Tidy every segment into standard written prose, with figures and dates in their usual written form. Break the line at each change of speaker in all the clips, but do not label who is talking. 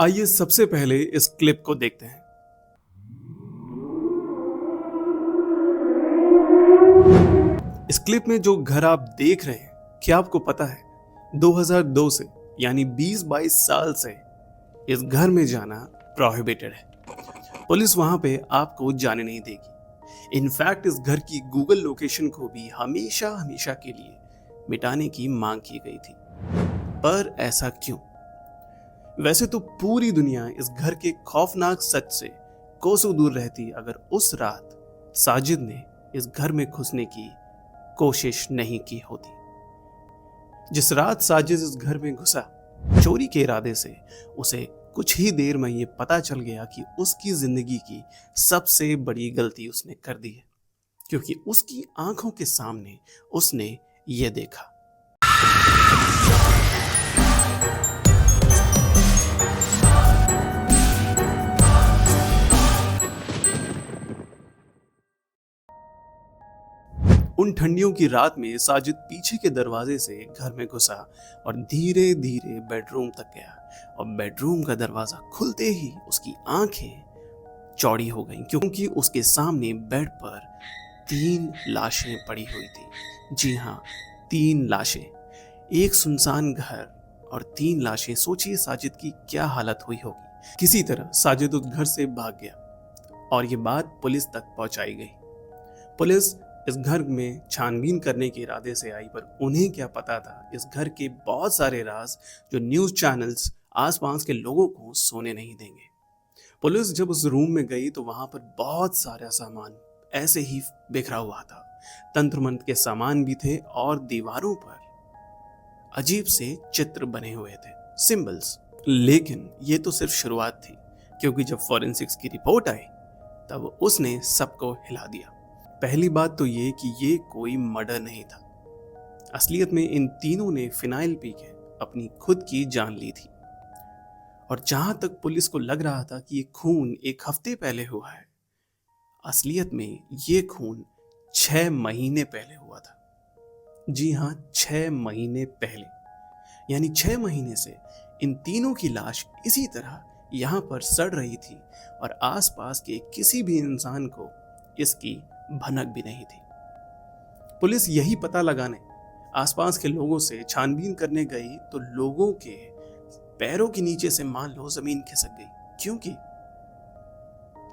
आइए सबसे पहले इस क्लिप को देखते हैं। इस क्लिप में जो घर आप देख रहे हैं, क्या आपको पता है 2002 से यानी 20-22 साल से इस घर में जाना प्रोहिबिटेड है। पुलिस वहां पे आपको जाने नहीं देगी। इनफैक्ट इस घर की गूगल लोकेशन को भी हमेशा हमेशा के लिए मिटाने की मांग की गई थी। पर ऐसा क्यों? वैसे तो पूरी दुनिया इस घर के खौफनाक सच से कोसों दूर रहती अगर उस रात साजिद ने इस घर में घुसने की कोशिश नहीं की होती। जिस रात साजिद इस घर में घुसा चोरी के इरादे से, उसे कुछ ही देर में ये पता चल गया कि उसकी जिंदगी की सबसे बड़ी गलती उसने कर दी है, क्योंकि उसकी आंखों के सामने उसने ये देखा। उन ठंडियों की रात में साजिद पीछे के दरवाजे से घर में घुसा और धीरे धीरे बेडरूम तक गया। और बेडरूम का दरवाजा खुलते ही उसकी आंखें चौड़ी हो गईं, क्योंकि उसके सामने बेड पर 3 लाशें पड़ी हुई थी। जी हाँ, 3 लाशें। एक सुनसान घर और 3 लाशें। सोचिए साजिद की क्या हालत हुई होगी। किसी तरह साजिद उस घर से भाग गया और ये बात पुलिस तक पहुंचाई गई। पुलिस इस घर में छानबीन करने के इरादे से आई, पर उन्हें क्या पता था इस घर के बहुत सारे राज जो न्यूज चैनल्स आसपास के लोगों को सोने नहीं देंगे। पुलिस जब उस रूम में गई तो वहां पर बहुत सारा सामान ऐसे ही बिखरा हुआ था। तंत्र मंत्र के सामान भी थे और दीवारों पर अजीब से चित्र बने हुए थे, सिंबल्स। लेकिन ये तो सिर्फ शुरुआत थी, क्योंकि जब फॉरेंसिक्स की रिपोर्ट आई तब उसने सबको हिला दिया। पहली बात तो ये कि ये कोई मर्डर नहीं था। असलियत में इन तीनों ने फिनाइल पी के अपनी खुद की जान ली थी। और जहां तक पुलिस को लग रहा था कि ये खून 1 हफ्ते पहले हुआ है, असलियत में ये खून 6 महीने पहले हुआ था। जी हाँ, 6 महीने पहले। यानी 6 महीने से इन तीनों की लाश इसी तरह यहाँ पर सड़ रही थी और आसपास के किसी भी इंसान को इसकी भनक भी नहीं थी। पुलिस यही पता लगाने आसपास के लोगों से छानबीन करने गई तो लोगों के पैरों के नीचे से मान लो जमीन खिसक गई, क्योंकि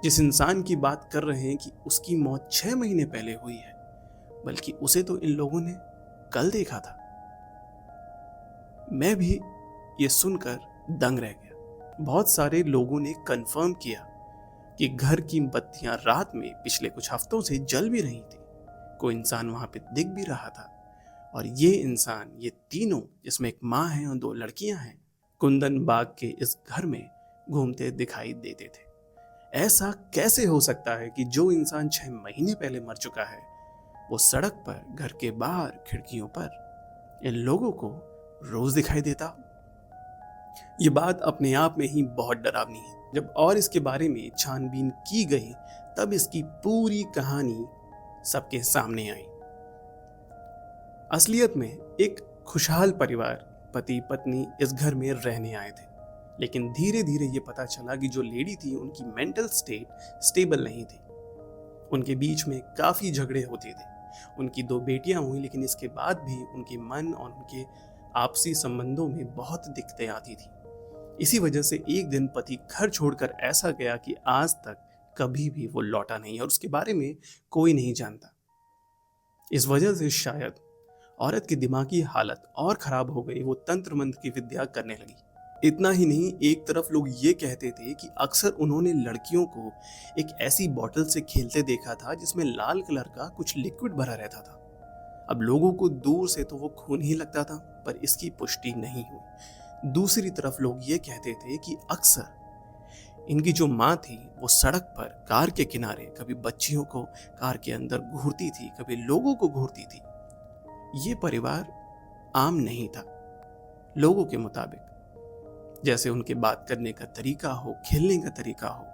जिस इंसान की बात कर रहे हैं कि उसकी मौत 6 महीने पहले हुई है, बल्कि उसे तो इन लोगों ने कल देखा था। मैं भी ये सुनकर दंग रह गया। बहुत सारे लोगों ने कंफर्म किया कि घर की बत्तियां रात में पिछले कुछ हफ्तों से जल भी रही थी। कोई इंसान वहां पे दिख भी रहा था। और ये इंसान, ये तीनों, जिसमें एक माँ है और 2 लड़कियां हैं, कुंदन बाग के इस घर में घूमते दिखाई देते थे। ऐसा कैसे हो सकता है कि जो इंसान 6 महीने पहले मर चुका है, वो सड़क पर, घर के बाहर, खिड़कियों पर इन लोगों को रोज दिखाई देता? ये बात अपने आप में ही बहुत डरावनी है। जब और इसके बारे में छानबीन की गई तब इसकी पूरी कहानी सबके सामने आई। असलियत में एक खुशहाल परिवार, पति पत्नी इस घर में रहने आए थे। लेकिन धीरे धीरे ये पता चला कि जो लेडी थी उनकी मेंटल स्टेट स्टेबल नहीं थी। उनके बीच में काफी झगड़े होते थे। उनकी 2 बेटियां हुई, लेकिन इसके बाद भी उनके मन और उनके आपसी संबंधों में बहुत दिक्कतें आती थी। इसी वजह से एक दिन पति घर छोड़कर ऐसा गया कि आज तक कभी भी वो लौटा नहीं और उसके बारे में कोई नहीं जानता। इस वजह से शायद औरत की दिमागी हालत और खराब हो गई। वो तंत्र मंत्र की विद्या करने लगी। इतना ही नहीं, एक तरफ लोग ये कहते थे कि अक्सर उन्होंने लड़कियों को एक ऐसी बोतल से खेलते देखा था जिसमें लाल कलर का कुछ लिक्विड भरा रहता था। अब लोगों को दूर से तो वो खून ही लगता था, पर इसकी पुष्टि नहीं हुई। दूसरी तरफ लोग ये कहते थे कि अक्सर इनकी जो माँ थी वो सड़क पर, कार के किनारे, कभी बच्चियों को कार के अंदर घूरती थी, कभी लोगों को घूरती थी। ये परिवार आम नहीं था। लोगों के मुताबिक जैसे उनके बात करने का तरीका हो, खेलने का तरीका हो,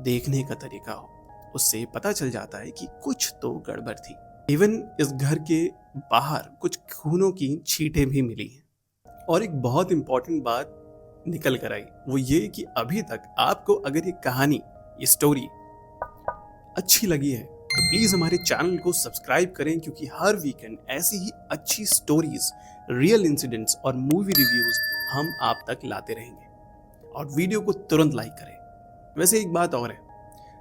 देखने का तरीका हो, उससे पता चल जाता है कि कुछ तो गड़बड़ थी। इवन इस घर के बाहर कुछ खूनों की छींटें भी मिली हैं। और एक बहुत इंपॉर्टेंट बात निकल कर आई वो ये कि अभी तक आपको अगर ये कहानी, ये स्टोरी अच्छी लगी है तो प्लीज हमारे चैनल को सब्सक्राइब करें, क्योंकि हर वीकेंड ऐसी ही अच्छी स्टोरीज, रियल इंसिडेंट्स और मूवी रिव्यूज हम आप तक लाते रहेंगे। और वीडियो को तुरंत लाइक करें। वैसे एक बात और है,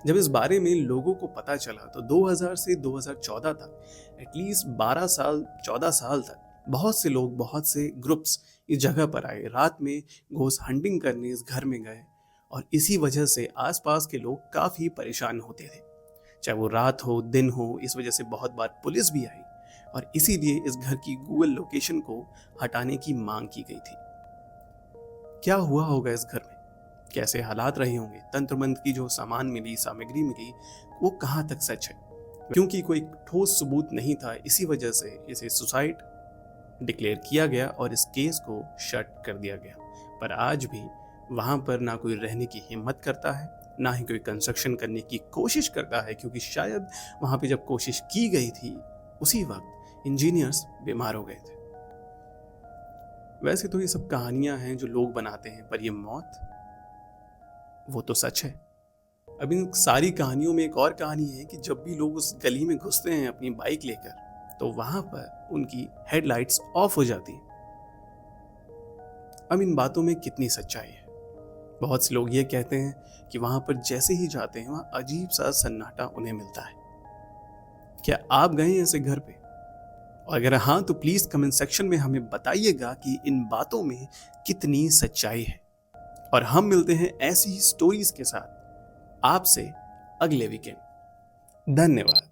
जब इस बारे में लोगों को पता चला तो 2000 से 2014 तक एटलीस्ट 12 साल 14 साल तक बहुत से लोग, बहुत से ग्रुप्स इस जगह पर आए, रात में घोस्ट हंटिंग करने इस घर में गए और इसी वजह से आसपास के लोग काफ़ी परेशान होते थे, चाहे वो रात हो दिन हो। इस वजह से बहुत बार पुलिस भी आई और इसीलिए इस घर की गूगल लोकेशन को हटाने की मांग की गई थी। क्या हुआ होगा इस घर में, कैसे हालात रहे होंगे, तंत्र मंत्र की जो सामान मिली, सामग्री मिली, वो कहाँ तक सच है, क्योंकि कोई ठोस सबूत नहीं था, इसी वजह से इसे सुसाइड डिक्लेयर किया गया और इस केस को शट कर दिया गया। पर आज भी वहाँ पर ना कोई रहने की हिम्मत करता है, ना ही कोई कंस्ट्रक्शन करने की कोशिश करता है, क्योंकि शायद वहाँ पे जब कोशिश की गई थी उसी वक्त इंजीनियर्स बीमार हो गए थे। वैसे तो ये सब कहानियां हैं जो लोग बनाते हैं, पर ये मौत वो तो सच है। अब इन सारी कहानियों में एक और कहानी है कि जब भी लोग उस गली में घुसते हैं अपनी बाइक लेकर तो वहां पर उनकी हेडलाइट्स ऑफ हो जाती हैं। अब इन बातों में कितनी सच्चाई है? बहुत से लोग ये कहते हैं कि वहां पर जैसे ही जाते हैं वहां अजीब सा सन्नाटा उन्हें मिलता है। क्या आप गए हैं ऐसे घर पे? और अगर हाँ तो प्लीज कमेंट सेक्शन में हमें बताइएगा कि इन बातों में कितनी सच्चाई है। और हम मिलते हैं ऐसी ही स्टोरीज के साथ आपसे अगले वीकेंड। धन्यवाद।